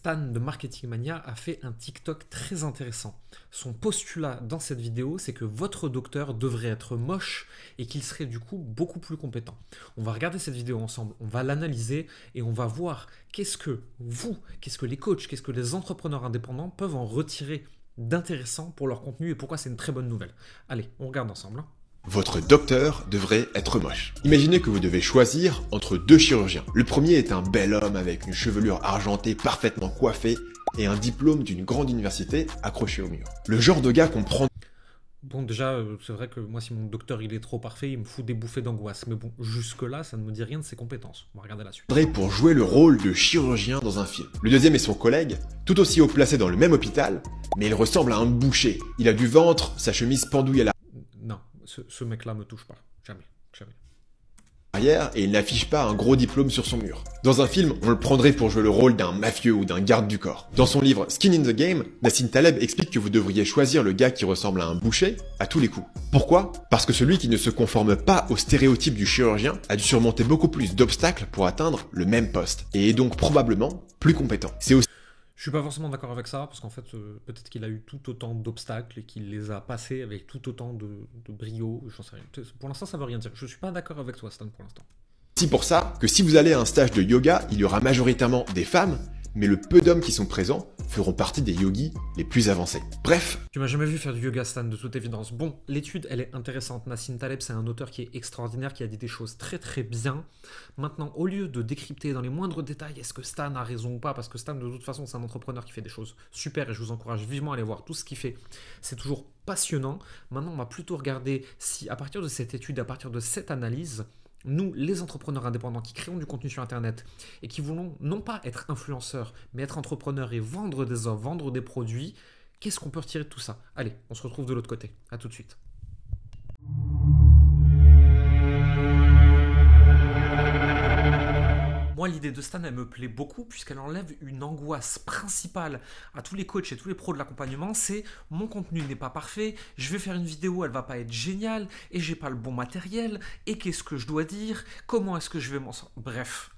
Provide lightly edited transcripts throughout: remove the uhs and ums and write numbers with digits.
Stan de Marketing Mania a fait un TikTok très intéressant. Son postulat dans cette vidéo, c'est que votre docteur devrait être moche et qu'il serait du coup beaucoup plus compétent. On va regarder cette vidéo ensemble, on va l'analyser et on va voir qu'est-ce que vous, qu'est-ce que les coachs, qu'est-ce que les entrepreneurs indépendants peuvent en retirer d'intéressant pour leur contenu et pourquoi c'est une très bonne nouvelle. Allez, on regarde ensemble. Votre docteur devrait être moche. Imaginez que vous devez choisir entre deux chirurgiens. Le premier est un bel homme avec une chevelure argentée parfaitement coiffée et un diplôme d'une grande université accroché au mur. Le genre de gars qu'on prend. Bon, déjà, c'est vrai que moi, si mon docteur il est trop parfait, il me fout des bouffées d'angoisse. Mais bon, jusque-là, ça ne me dit rien de ses compétences. On va regarder la suite. Pour jouer le rôle de chirurgien dans un film. Le deuxième est son collègue, tout aussi haut placé dans le même hôpital, mais il ressemble à un boucher. Il a du ventre, sa chemise pendouille à Non, ce mec-là me touche pas. Jamais, jamais. l'arrière et il n'affiche pas un gros diplôme sur son mur. Dans un film, on le prendrait pour jouer le rôle d'un mafieux ou d'un garde du corps. Dans son livre Skin in the Game, Nassim Taleb explique que vous devriez choisir le gars qui ressemble à un boucher à tous les coups. Pourquoi? Parce que celui qui ne se conforme pas au stéréotype du chirurgien a dû surmonter beaucoup plus d'obstacles pour atteindre le même poste, et est donc probablement plus compétent. C'est aussi Je suis pas forcément d'accord avec ça, parce qu'en fait, peut-être qu'il a eu tout autant d'obstacles et qu'il les a passés avec tout autant de brio, j'en sais rien. Pour l'instant, ça veut rien dire. Je suis pas d'accord avec toi, Stan, pour l'instant. pour ça que si vous allez à un stage de yoga, il y aura majoritairement des femmes, mais le peu d'hommes qui sont présents feront partie des yogis les plus avancés. Bref. Tu m'as jamais vu faire du yoga, Stan, de toute évidence. Bon, l'étude, elle est intéressante. Nassim Taleb, c'est un auteur qui est extraordinaire, qui a dit des choses très très bien. Maintenant, au lieu de décrypter dans les moindres détails, est-ce que Stan a raison ou pas, parce que Stan, de toute façon, c'est un entrepreneur qui fait des choses super et je vous encourage vivement à aller voir tout ce qu'il fait. C'est toujours passionnant. Maintenant, on va plutôt regarder si, à partir de cette étude, à partir de cette analyse, nous, les entrepreneurs indépendants qui créons du contenu sur Internet et qui voulons non pas être influenceurs, mais être entrepreneurs et vendre des offres, vendre des produits, qu'est-ce qu'on peut retirer de tout ça? Allez, on se retrouve de l'autre côté. À tout de suite. Moi, l'idée de Stan, elle me plaît beaucoup puisqu'elle enlève une angoisse principale à tous les coachs et tous les pros de l'accompagnement, c'est mon contenu n'est pas parfait, je vais faire une vidéo, elle va pas être géniale et j'ai pas le bon matériel et qu'est-ce que je dois dire, comment est-ce que je vais m'en sortir. Bref,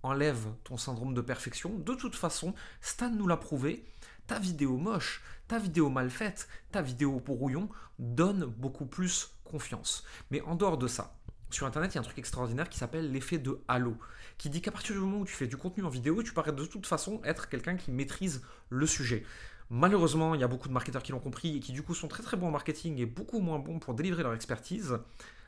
enlève ton syndrome de perfection. De toute façon, Stan nous l'a prouvé, ta vidéo moche, ta vidéo mal faite, ta vidéo brouillon donne beaucoup plus confiance. Mais en dehors de ça, sur Internet, il y a un truc extraordinaire qui s'appelle l'effet de halo, qui dit qu'à partir du moment où tu fais du contenu en vidéo, tu parais de toute façon être quelqu'un qui maîtrise le sujet. Malheureusement, il y a beaucoup de marketeurs qui l'ont compris et qui du coup sont très très bons en marketing et beaucoup moins bons pour délivrer leur expertise.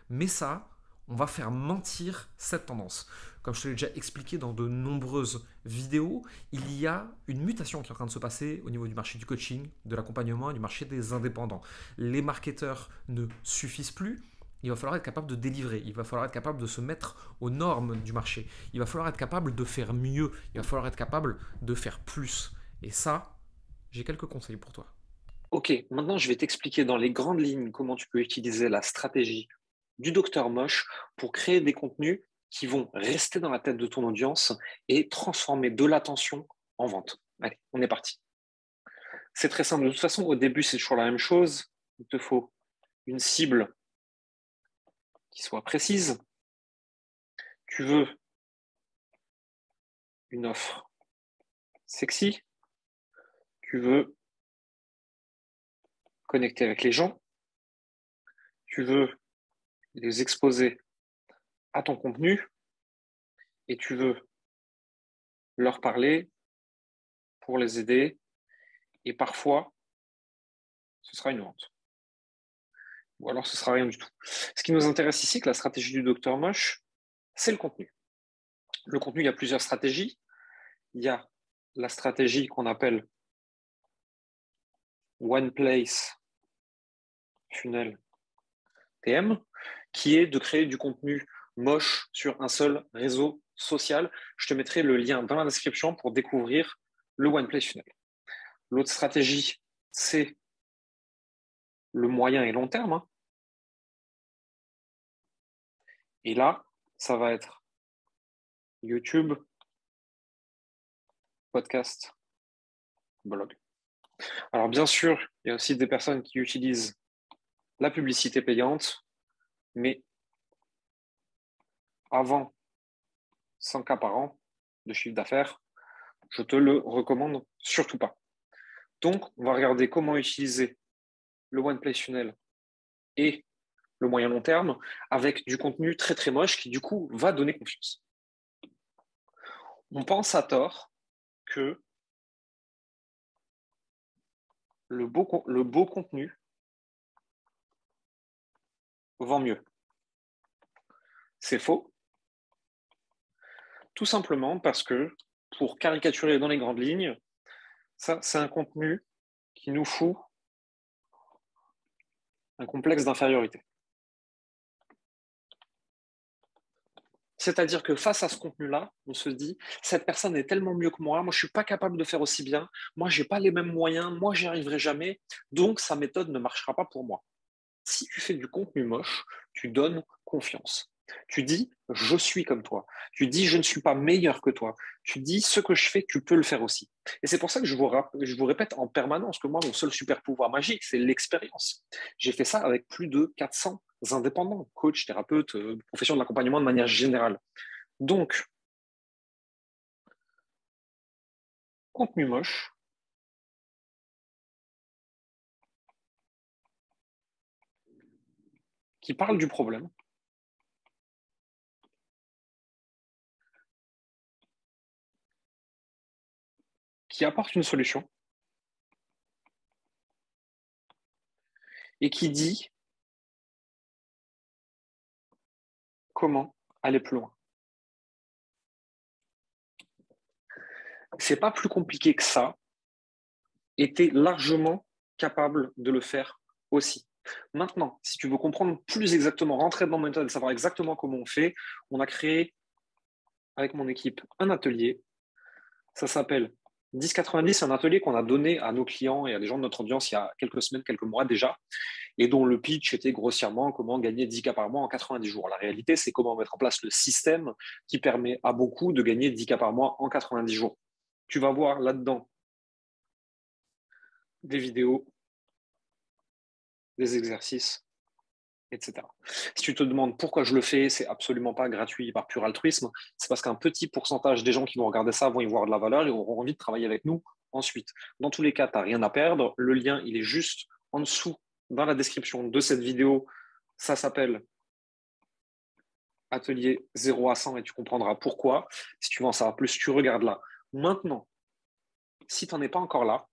Mais ça, on va faire mentir cette tendance. Comme je te l'ai déjà expliqué dans de nombreuses vidéos, il y a une mutation qui est en train de se passer au niveau du marché du coaching, de l'accompagnement et du marché des indépendants. Les marketeurs ne suffisent plus. Il va falloir être capable de délivrer, il va falloir être capable de se mettre aux normes du marché, il va falloir être capable de faire mieux, il va falloir être capable de faire plus. Et ça, j'ai quelques conseils pour toi. Ok, maintenant je vais t'expliquer dans les grandes lignes comment tu peux utiliser la stratégie du docteur Moche pour créer des contenus qui vont rester dans la tête de ton audience et transformer de l'attention en vente. Allez, on est parti. C'est très simple. De toute façon, au début, c'est toujours la même chose. Il te faut une cible qui soit précise. Tu veux une offre sexy. Tu veux connecter avec les gens. Tu veux les exposer à ton contenu et tu veux leur parler pour les aider et parfois, ce sera une vente. Ou alors, ce sera rien du tout. Ce qui nous intéresse ici, que la stratégie du docteur Moche, c'est le contenu. Le contenu, il y a plusieurs stratégies. Il y a la stratégie qu'on appelle One Place Funnel TM, qui est de créer du contenu moche sur un seul réseau social. Je te mettrai le lien dans la description pour découvrir le One Place Funnel. L'autre stratégie, c'est le moyen et long terme. Et là, ça va être YouTube, podcast, blog. Alors bien sûr, il y a aussi des personnes qui utilisent la publicité payante, mais avant 100 K par an de chiffre d'affaires, Je te le recommande surtout pas. Donc, on va regarder comment utiliser le One Place Funnel et le moyen long terme avec du contenu très très moche qui du coup va donner confiance. On pense à tort que le beau contenu vend mieux. C'est faux. Tout simplement parce que, pour caricaturer dans les grandes lignes, ça, c'est un contenu qui nous fout un complexe d'infériorité. C'est-à-dire que face à ce contenu-là, on se dit, cette personne est tellement mieux que moi je ne suis pas capable de faire aussi bien, moi, je n'ai pas les mêmes moyens, moi, j'y arriverai jamais, donc sa méthode ne marchera pas pour moi. Si tu fais du contenu moche, tu donnes confiance. Tu dis, je suis comme toi. Tu dis, je ne suis pas meilleur que toi. Tu dis, ce que je fais, tu peux le faire aussi. Et c'est pour ça que je vous répète en permanence que moi, mon seul super pouvoir magique, c'est l'expérience. J'ai fait ça avec plus de 400 indépendants, coachs, thérapeutes, profession de l'accompagnement de manière générale. Donc, contenu moche, qui parle du problème, qui apporte une solution et qui dit comment aller plus loin. C'est pas plus compliqué que ça, et tu es largement capable de le faire aussi. Maintenant, si tu veux comprendre plus exactement, rentrer dans ma méthode et savoir exactement comment on fait, on a créé avec mon équipe un atelier. Ça s'appelle 10-90, c'est un atelier qu'on a donné à nos clients et à des gens de notre audience il y a quelques semaines, quelques mois déjà, et dont le pitch était grossièrement comment gagner 10K par mois en 90 jours. La réalité, c'est comment mettre en place le système qui permet à beaucoup de gagner 10K par mois en 90 jours. Tu vas voir là-dedans des vidéos, des exercices, etc. Si tu te demandes pourquoi je le fais, c'est absolument pas gratuit par pur altruisme. C'est parce qu'un petit pourcentage des gens qui vont regarder ça vont y voir de la valeur et auront envie de travailler avec nous ensuite. Dans tous les cas, tu n'as rien à perdre. Le lien, il est juste en dessous dans la description de cette vidéo. Ça s'appelle Atelier 0 à 100 et tu comprendras pourquoi. Si tu veux en savoir plus, tu regardes là. Maintenant, si tu n'en es pas encore là,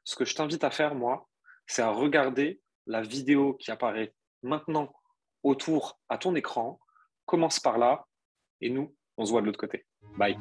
ce que je t'invite à faire, moi, c'est à regarder la vidéo qui apparaît maintenant autour à ton écran. Commence par là et nous, on se voit de l'autre côté. Bye.